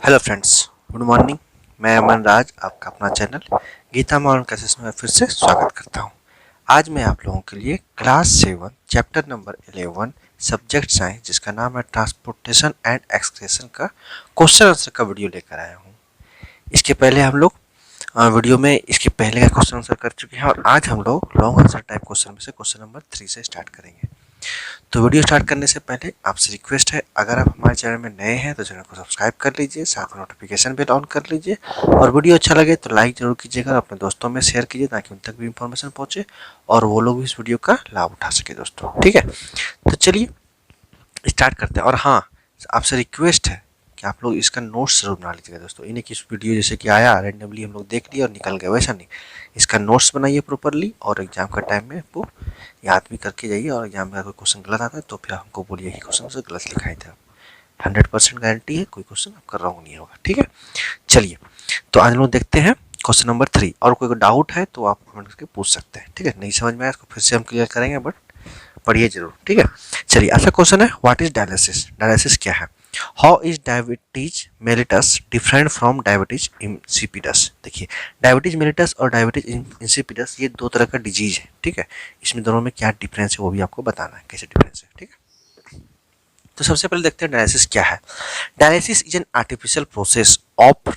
Hello friends, good morning. मैं अमन राज, आपका अपना चैनल गीता मॉडर्न क्लासेस में फिर से स्वागत करता हूं। आज मैं आप लोगों के लिए class 7 chapter number 11 subject science, जिसका नाम है ट्रांसपोर्टेशन एंड एक्सक्रेशन का क्वेश्चन आंसर का वीडियो लेकर आया हूं। इसके पहले हम लोग वीडियो में इसके पहले का क्वेश्चन आंसर कर चुके हैं और आज हम लोग लॉन्ग आंसर टाइप क्वेश्चन में से क्वेश्चन नंबर 3 से स्टार्ट करेंगे। तो वीडियो स्टार्ट करने से पहले आपसे रिक्वेस्ट है, अगर आप हमारे चैनल में नए हैं तो चैनल को सब्सक्राइब कर लीजिए, साथ में नोटिफिकेशन बेल ऑन कर लीजिए और वीडियो अच्छा लगे तो लाइक जरूर कीजिएगा, अपने दोस्तों में शेयर कीजिए ताकि उन तक भी इंफॉर्मेशन पहुंचे और वो लोग भी इस वीडियो का लाभ उठा सके दोस्तों। ठीक है, तो चलिए स्टार्ट करते हैं। और हाँ, आपसे रिक्वेस्ट है कि आप लोग इसका नोट्स जरूर बना लीजिएगा दोस्तों। इन्हें किस वीडियो जैसे कि आया रैंडमली हम लोग देख लिए और निकल गए, वैसा नहीं। इसका नोट्स बनाइए प्रॉपरली और एग्जाम का टाइम में आपको याद भी करके जाइए और एग्जाम में अगर क्वेश्चन गलत आता है तो फिर हमको बोलिए कि क्वेश्चन से गलत लिखाए थे। 100% गारंटी है, कोई क्वेश्चन आपका रॉन्ग नहीं होगा। ठीक है, चलिए तो आज लोग देखते हैं क्वेश्चन नंबर 3। और कोई डाउट है तो आप कमेंट करके पूछ सकते हैं। ठीक है, नहीं समझ में आया इसको फिर से हम क्लियर करेंगे, बट पढ़िए जरूर। ठीक है, चलिए अच्छा क्वेश्चन है, व्हाट इज डायलिसिस? डायलिसिस क्या है? How is diabetes mellitus different from diabetes insipidus? देखिए, डायबिटीज मेलिटस और डायबिटीज इंसिपिडस ये दो तरह का डिजीज है। ठीक है, इसमें दोनों में क्या डिफरेंस है वो भी आपको बताना है, कैसे डिफरेंस है। ठीक है, तो सबसे पहले देखते हैं डायलिसिस क्या है। Dialysis is an artificial process of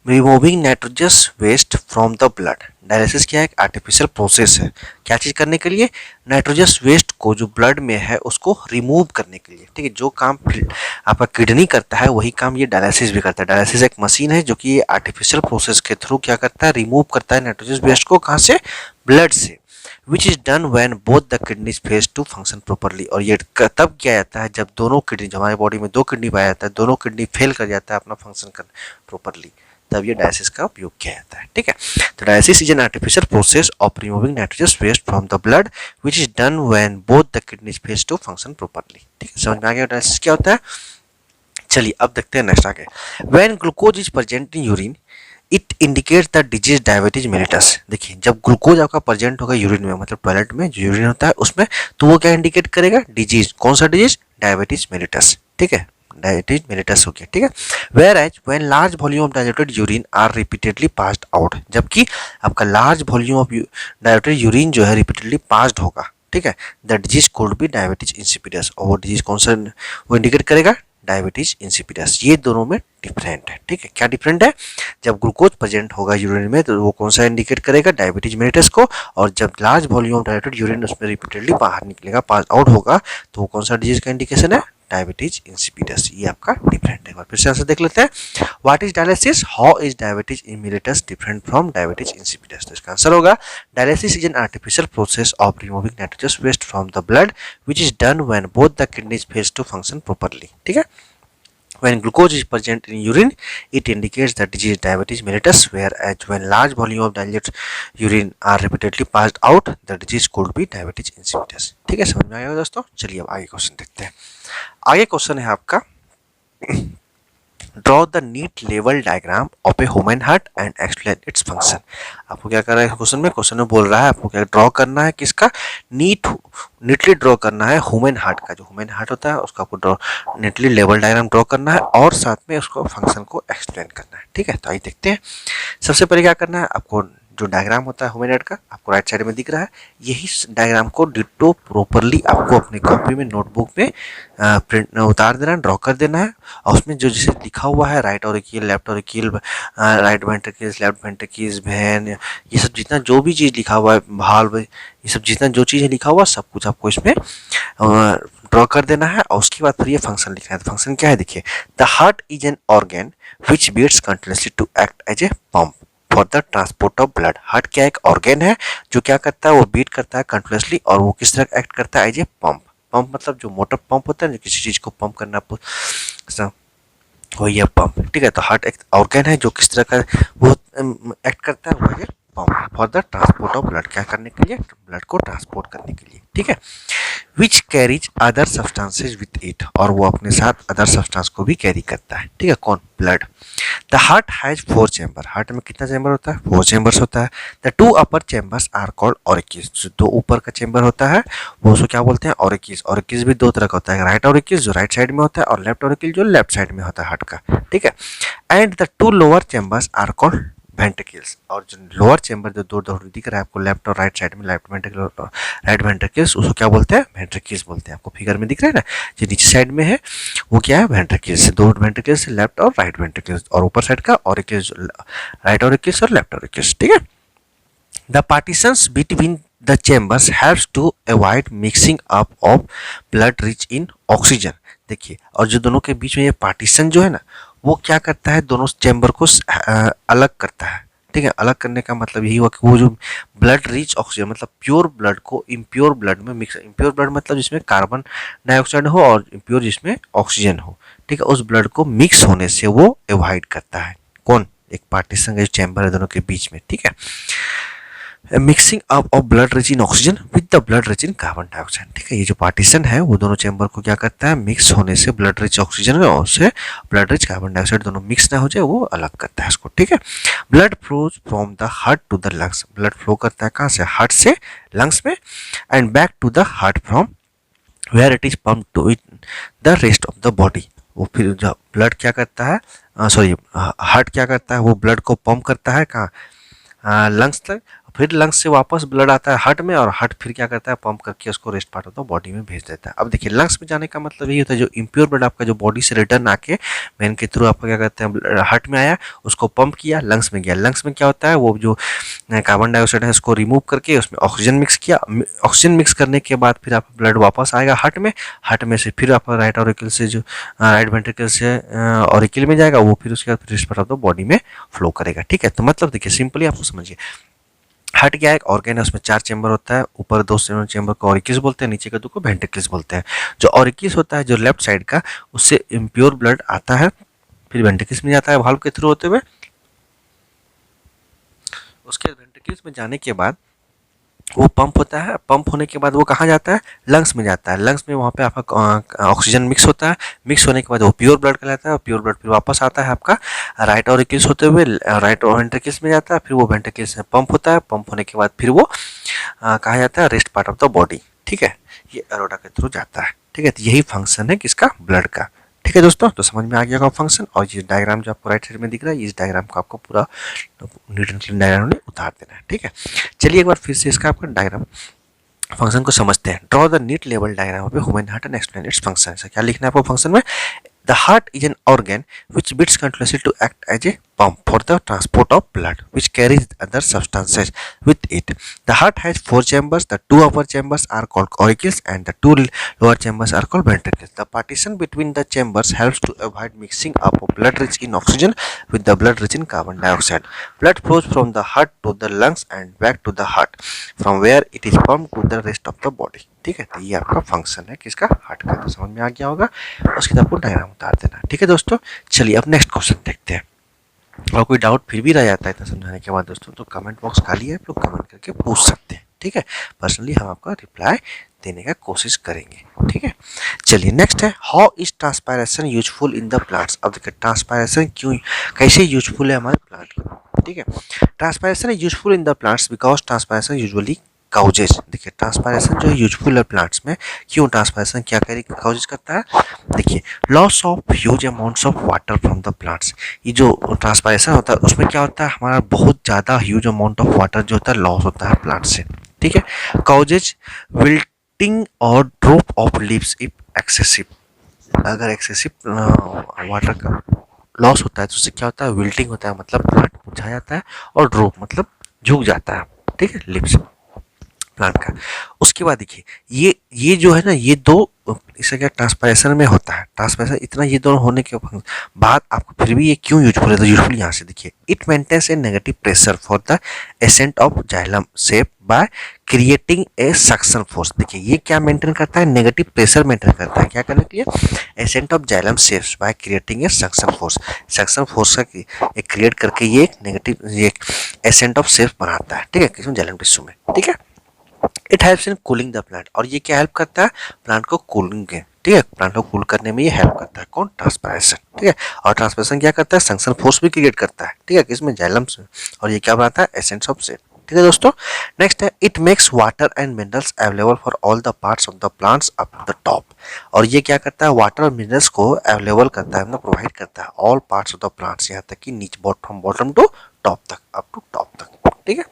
removing nitrogenous waste from the blood. Dialysis क्या है? एक आर्टिफिशियल प्रोसेस है। क्या चीज करने के लिए? नाइट्रोजस वेस्ट को जो ब्लड में है उसको रिमूव करने के लिए। ठीक है, जो काम आपका किडनी करता है वही काम ये डायलिसिस भी करता है। डायलिसिस एक मशीन है जो कि ये आर्टिफिशियल प्रोसेस के थ्रू क्या करता है? रिमूव करता है नाइट्रोजस वेस्ट को। कहाँ से? ब्लड से। Which is done when both the kidneys fail to function properly. और ये तब किया जाता है जब दोनों किडनी, जो हमारे बॉडी में दो किडनी पाया जाता है, दोनों किडनी फेल कर जाता है अपना फंक्शन कर प्रॉपरली, तब ये डायलिसिस का उपयोग किया जाता है। ठीक है, तो dialysis is an artificial process of removing nitrogenous waste from the blood which is done when both the kidneys fail to function properly. ठीक है, समझ में आ गया डायलिसिस क्या होता है? चलिए अब देखते हैं नेक्स्ट आगे। When glucose is present in urine it indicates the disease diabetes mellitus. देखिए, जब ग्लूकोज आपका प्रेजेंट होगा यूरिन में, मतलब टॉयलेट में जो यूरिन होता है उसमें, तो वो क्या इंडिकेट करेगा? डिजीज। कौन सा डिजीज? Diabetes mellitus. ठीक है, डायबिटीज मेलिटस हो गया। ठीक है, whereas when large volume of diluted urine are repeatedly passed out, जबकि आपका large volume of diluted urine जो है रिपीटेडली पास्ड होगा। ठीक है, the disease could be diabetes insipidus. और वो डिजीज कौन सा वो इंडिकेट करेगा? Diabetes insipidus. ये दोनों में डिफरेंट है। ठीक है, क्या डिफरेंट है? जब ग्लूकोज प्रेजेंट होगा यूरिन में तो वो कौन सा इंडिकेट करेगा? डायबिटीज मेलिटस को। और जब large volume of diluted urine उसमें रिपीटेडली बाहर निकलेगा, पास आउट होगा, तो वो कौन सा डिजीज का इंडिकेशन है? Diabetes insipidus. ये आपका डिफरेंट है। फिर से आंसर देख लेते हैं। What is dialysis? How is diabetes mellitus different from diabetes insipidus? तो इसका आंसर होगा dialysis is an artificial process of removing nitrogenous waste from the blood which is done when both the kidneys fail to function properly. ठीक है, when glucose is present in urine, it indicates the disease diabetes mellitus, whereas when large volume of diluted urine are repeatedly passed out, the disease could be diabetes insipidus। ठीक है, समझ में आएगा दोस्तों। चलिए अब आगे क्वेश्चन देखते हैं। आगे क्वेश्चन है आपका, ड्रॉ द नीट लेवल diagram of a human heart and explain its function. आपको क्या कर रहा है क्वेश्चन में? क्वेश्चन में बोल रहा है आपको क्या ड्रॉ करना है, किसका? नीटली ड्रॉ करना है ह्यूमन हार्ट का। जो ह्यूमन हार्ट होता है उसका आपको draw neatly level diagram draw करना है और साथ में उसको फंक्शन को एक्सप्लेन करना है। ठीक है, तो आइए देखते हैं। सबसे पहले क्या करना है आपको, जो डायग्राम होता है ह्यूमन हार्ट का आपको राइट साइड में दिख रहा है, यही डायग्राम को डिटो प्रॉपरली आपको अपने कॉपी में, नोटबुक में प्रिंट उतार देना है, ड्रॉ कर देना है। और उसमें जो जैसे लिखा हुआ है right auricle, left auricle, right ventricles, left ventricles, vein, ये सब जितना जो भी चीज़ लिखा हुआ है, वाल्व, ये सब जितना जो चीज़ लिखा हुआ सब कुछ आपको इसमें ड्रॉ कर देना है। और उसके बाद फिर ये फंक्शन लिखना है। तो फंक्शन क्या है? देखिए, the heart is an organ which beats continuously to act as a pump for the transport of blood. Heart क्या एक ऑर्गन है जो क्या करता है? वो बीट करता है कंटिन्यूसली और वो किस तरह एक्ट करता है? As a pump. पंप मतलब जो मोटर पंप होता है, जो किसी चीज को पंप करना, वही है पंप। ठीक है, तो हार्ट एक ऑर्गन है जो किस तरह का वो एक्ट करता है? वो है pump for the transport of blood. क्या करने के लिए? ब्लड को ट्रांसपोर्ट करने के लिए। ठीक है, which carries other substances with it, और वो अपने साथ अदर सब्सटेंस को भी कैरी करता है, ठीक है, कौन, blood. The heart has 4 chamber, heart में कितना चैम्बर होता है, 4 चैम्बर्स होता है। The 2 upper chambers are called auricles, जो 2 ऊपर का चैम्बर होता है वो उसको क्या बोलते हैं, ऑरिकिल्स। ऑरिकिल्स भी 2 तरह का होता है, राइट ऑरिकिल्स जो राइट साइड में होता है, और लेफ्ट ऑरिकिल जो लेफ्ट साइड में होता है हार्ट का, ठीक है। And the 2 lower chambers are called ventricles, और जो लोअर चैम्बर जो 2 दिख रहा है आपको लेफ्ट और राइट साइड में, लेफ्ट वेंट्रिकल राइट वेंट्रिकल्स, उसको क्या बोलते हैं, वेंट्रिकल्स बोलते हैं। आपको फिगर में दिख रहा है ना, जो नीचे साइड में है वो क्या है, वेंट्रिकल्स, 2 वेंट्रिकल्स, लेफ्ट और राइट वेंट्रिकल्स, और ऊपर साइड का ऑरिकल्स, राइट ऑरिकल्स और लेफ्ट ऑरिकल्स, ठीक है। The partitions between the chambers helps to avoid mixing up of blood rich in oxygen. देखिए, और जो दोनों के बीच में ये पार्टीशन जो है ना, वो क्या करता है, दोनों चैम्बर को अलग करता है, ठीक है। अलग करने का मतलब यही हुआ कि वो जो ब्लड रिच ऑक्सीजन मतलब प्योर ब्लड को इम्प्योर ब्लड में मिक्स, इम्प्योर ब्लड मतलब जिसमें कार्बन डाइऑक्साइड हो और इम्प्योर जिसमें ऑक्सीजन हो, ठीक है, उस ब्लड को मिक्स होने से वो अवॉइड करता है। कौन, एक पार्टीशन का जो चैम्बर है दोनों के बीच में, ठीक है। Mixing up of blood rich in oxygen with the blood rich in carbon dioxide, ठीक है। ये जो पार्टीशन है वो दोनों चैम्बर को क्या करता है, मिक्स होने से ब्लड रिच ऑक्सीजन और उससे ब्लड रिच कार्बन डाइऑक्साइड दोनों मिक्स ना हो जाए वो अलग करता है इसको, ठीक है। Blood flows from the heart to the lungs, blood flow करता है कहाँ से, हार्ट से लंग्स में, and back to the heart from where it is pump to it the rest of the body. वो फिर जो ब्लड क्या करता है, सॉरी, हार्ट क्या करता है, वो ब्लड को पंप करता है कहाँ, लंग्स तक, फिर लंग्स से वापस ब्लड आता है हार्ट में, और हार्ट फिर क्या करता है, पंप करके उसको rest part of the body में भेज देता है। अब देखिए, लंग्स में जाने का मतलब यही होता है, जो इम्प्योर ब्लड आपका जो बॉडी से रिटर्न आके वेन के थ्रू आपका क्या करते हैं, हार्ट में आया, उसको पंप किया, लंग्स में गया। लंग्स में क्या होता है, वो जो कार्बन डाइऑक्साइड है उसको रिमूव करके उसमें ऑक्सीजन मिक्स किया, ऑक्सीजन मिक्स करने के बाद फिर आपका ब्लड वापस आएगा हार्ट में, हार्ट में से फिर आपका राइट ऑरिकल से जो राइट वेंट्रिकल से ऑरिकल में जाएगा, वो फिर उसके बाद rest part of the body में फ्लो करेगा, ठीक है। तो मतलब देखिए, सिंपली आपको समझिए, हार्ट क्या है, एक ऑर्गन है, उसमें 4 चैम्बर होता है, ऊपर 2 चैम्बर को ऑरिकल्स बोलते हैं, नीचे के 2 को वेंट्रिकल्स बोलते हैं। जो ऑरिकल्स होता है जो लेफ्ट साइड का, उससे इम्प्योर ब्लड आता है, फिर वेंट्रिकल्स में जाता है वाल्व के थ्रू होते हुए, उसके वेंट्रिकल्स में जाने के बाद वो पंप होता है, पंप होने के बाद वो कहाँ जाता है, लंग्स में जाता है। लंग्स में वहाँ पे आपका ऑक्सीजन मिक्स होता है, मिक्स होने के बाद वो प्योर ब्लड कहलाता है, और प्योर ब्लड फिर वापस आता है आपका राइट ऑरिकल्स होते हुए राइट वेंट्रिकल्स में जाता है, फिर वो वेंट्रिकल्स में पंप होता है, पंप होने के बाद फिर वो कहा जाता है rest part of the body, ठीक है। ये एरोटा के थ्रू जाता है, ठीक है। तो यही फंक्शन है किसका, ब्लड का, ठीक है दोस्तों। तो समझ में आ गया होगा फंक्शन, और ये डायग्राम जो आपको राइट साइड में दिख रहा है, इस डायग्राम को आपको पूरा नीट एंड क्लीन डायग्राम में उतार देना है, ठीक है। चलिए एक बार फिर से इसका आपका डायग्राम फंक्शन को समझते हैं। ड्रॉ द नीट लेवल diagram of human heart and explain its function. क्या लिखना है आपको फंक्शन में, the heart is an organ which beats continuously to act as a pump for the transport of blood, which carries other substances with it. The heart has 4 chambers. The 2 upper chambers are called auricles, and the 2 lower chambers are called ventricles. The partition between the chambers helps to avoid mixing up of blood rich in oxygen with the blood rich in carbon dioxide. Blood flows from the heart to the lungs and back to the heart, from where it is pumped to the rest of the body. ठीक है, तो ये आपका function है किसका, heart का। तो समझ में आ गया होगा, उसके बाद आपको डायग्राम उतार देना, ठीक है दोस्तों। चलिए अब नेक्स्ट क्वेश्चन देखते हैं। और कोई डाउट फिर भी रह जाता है इतना समझाने के बाद दोस्तों, तो कमेंट बॉक्स खाली है, आप लोग कमेंट करके पूछ सकते हैं, ठीक है। पर्सनली हम आपका रिप्लाई देने का कोशिश करेंगे, ठीक है। चलिए नेक्स्ट है, how is transpiration useful in the plants. अब देखिए, ट्रांसपायरेशन क्यों, कैसे यूजफुल है हमारे प्लांट में, ठीक है। Transpiration is useful in the plants because transpiration usually causes. देखिए, ट्रांसपायरेशन जो है यूजफुल है प्लांट्स में, क्यों, ट्रांसपायरेशन क्या काउजेज करता है, देखिए, loss of huge amounts of water from the plants. ये जो ट्रांसपायरेशन होता है उसमें क्या होता है, हमारा बहुत ज़्यादा ह्यूज अमाउंट ऑफ वाटर जो होता है लॉस होता है प्लांट से, ठीक है। काउजेज विल्टिंग और drop of leaves if excessive, अगर एक्सेसिव वाटर का लॉस होता है तो उससे क्या होता है, विल्टिंग होता है, मतलब प्लांट मुरझा जाता है, और ड्रॉप मतलब झुक जाता है, ठीक है, लीव्स प्लांट का। उसके बाद देखिए, ये जो है ना, ये 2 इसका क्या ट्रांसपायरेशन में होता है, ट्रांसपायरेशन इतना ये दोनों होने के बाद आपको फिर भी ये क्यों यूजफुल है, तो यूजफुल यहाँ से देखिए, it maintains a negative pressure for the ascent of xylem sap by creating a suction force. देखिए, ये क्या मेंटेन करता है, नेगेटिव प्रेशर मेंटेन करता है, क्या करने के लिए, accent of xylem shapes bye creating a suction force. Suction force का क्रिएट करके ये एक नेगेटिव, ये एसेंट ऑफ शेप बनाता है, ठीक है, किसमें, जाइलम टिश्यू में, ठीक है। It helps in cooling the plant, और ये क्या हेल्प करता है, प्लांट को कूलिंग के, ठीक है, प्लांट को कूल करने में ये हेल्प करता है। कौन, ट्रांसपायरेशन, ठीक है। और ट्रांसपायरेशन क्या करता है, सक्शन फोर्स भी क्रिएट करता है, ठीक है, किसमें, जाइलम्स में, और ये क्या बनाता है, एसेंस ऑफ सेड, ठीक है दोस्तों। नेक्स्ट है, it makes water and minerals available for all the parts of the plants up to the top, और ये क्या करता है, वाटर और मिनरल्स को अवेलेबल करता है, मतलब प्रोवाइड करता है all parts of the plants, यहाँ तक कि नीचे, फ्रॉम बॉटम टू टॉप तक, अप टू टॉप तक, ठीक है।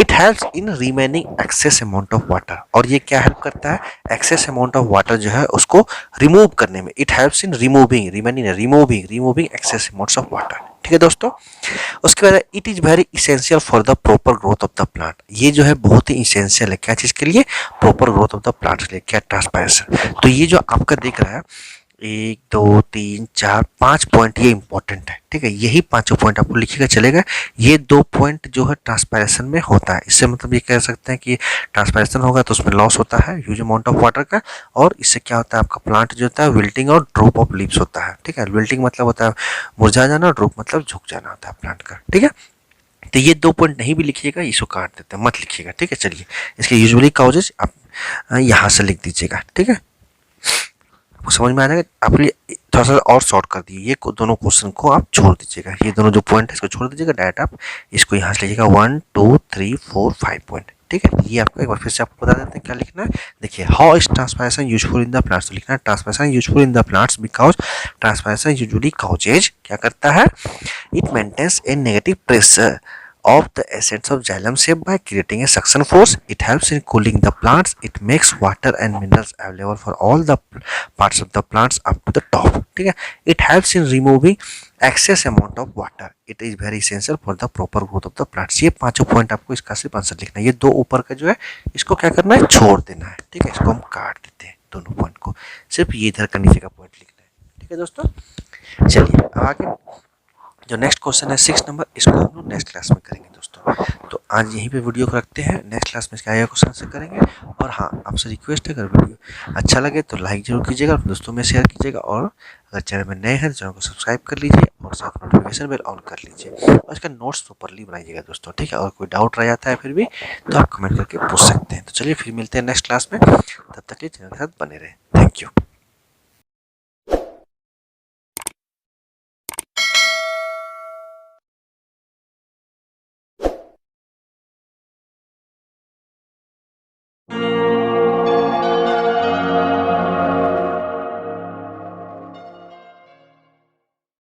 It helps in remaining excess amount of water, और ये क्या हेल्प करता है, एक्सेस अमाउंट ऑफ वाटर जो है उसको रिमूव करने में। It helps in removing, removing excess amounts of water, ठीक है दोस्तों। उसके बाद it is very essential for the proper growth of the plant, ये जो है बहुत ही इसेंशियल है, क्या चीज के लिए, proper growth of the plant के लिए, क्या, ट्रांसपायरेशन। तो ये जो आपका दिख रहा है 1 2 3 4 5 पॉइंट, ये इंपॉर्टेंट है, ठीक है, यही पांचों पॉइंट आपको लिखिएगा चलेगा। ये 2 पॉइंट जो है ट्रांसपायरेशन में होता है, इससे मतलब ये कह सकते हैं कि ट्रांसपायरेशन होगा तो उसमें लॉस होता है ह्यूज अमाउंट ऑफ वाटर का, और इससे क्या होता है, आपका प्लांट जो होता है विल्टिंग और ड्रॉप ऑफ लीव्स होता है, ठीक है। विल्टिंग मतलब होता है मुरझा जाना, और ड्रॉप मतलब झुक जाना होता है प्लांट का, ठीक है। तो ये 2 पॉइंट नहीं भी लिखिएगा, इसको काट देते हैं, मत लिखिएगा, ठीक है। चलिए, इसके यूजुअली कॉजेज आप यहाँ से लिख दीजिएगा, ठीक है, आपको समझ में आ जाएगा। आप थोड़ा सा और शॉर्ट कर दिए, ये दोनों क्वेश्चन को आप छोड़ दीजिएगा, ये दोनों जो पॉइंट है इसको छोड़ दीजिएगा, डायरेक्ट आप इसको यहाँ से लीजिएगा 1 2 3 4 5 पॉइंट, ठीक है। ये आपको एक बार फिर से आपको बता देते हैं क्या लिखना है। देखिए, how is transpiration useful in the plants, तो लिखना है transpiration useful in the plants because transpiration usually causes, क्या करता है, it maintains a negative pressure of the essence of xylem shape by creating a suction force. It helps in cooling the plants. It makes water and minerals available for all the parts of the plants up to the top, ठीक है। It helps in removing excess amount of water. It is very essential for the proper growth of the plants. ये पांचों point आपको इसका सिर्फ answer लिखना है, ये 2 ऊपर का जो है इसको क्या करना है, छोड़ देना है, ठीक है, इसको हम काट देते हैं दोनों पॉइंट को, सिर्फ ये इधर का नीचे का पॉइंट लिखना है, ठीक है दोस्तों। चलिए आगे जो नेक्स्ट क्वेश्चन है 6 नंबर, इसको हम लोग नेक्स्ट क्लास में करेंगे दोस्तों। तो आज यहीं पे वीडियो को रखते हैं, नेक्स्ट क्लास में इसका आगे क्वेश्चन से करेंगे। और हाँ, आपसे रिक्वेस्ट है, अगर वीडियो अच्छा लगे तो लाइक जरूर कीजिएगा, दोस्तों में शेयर कीजिएगा, और अगर चैनल में नए हैं तो चैनल को सब्सक्राइब कर लीजिए, और साथ नोटिफिकेशन बेल ऑन कर लीजिए, और इसका नोट्स प्रॉपरली बनाइएगा दोस्तों, ठीक है। और कोई डाउट रह जाता है फिर भी तो आप कमेंट करके पूछ सकते हैं। तो चलिए फिर मिलते हैं नेक्स्ट क्लास में, तब तक के चैनल के साथ बने रहें। Thank you.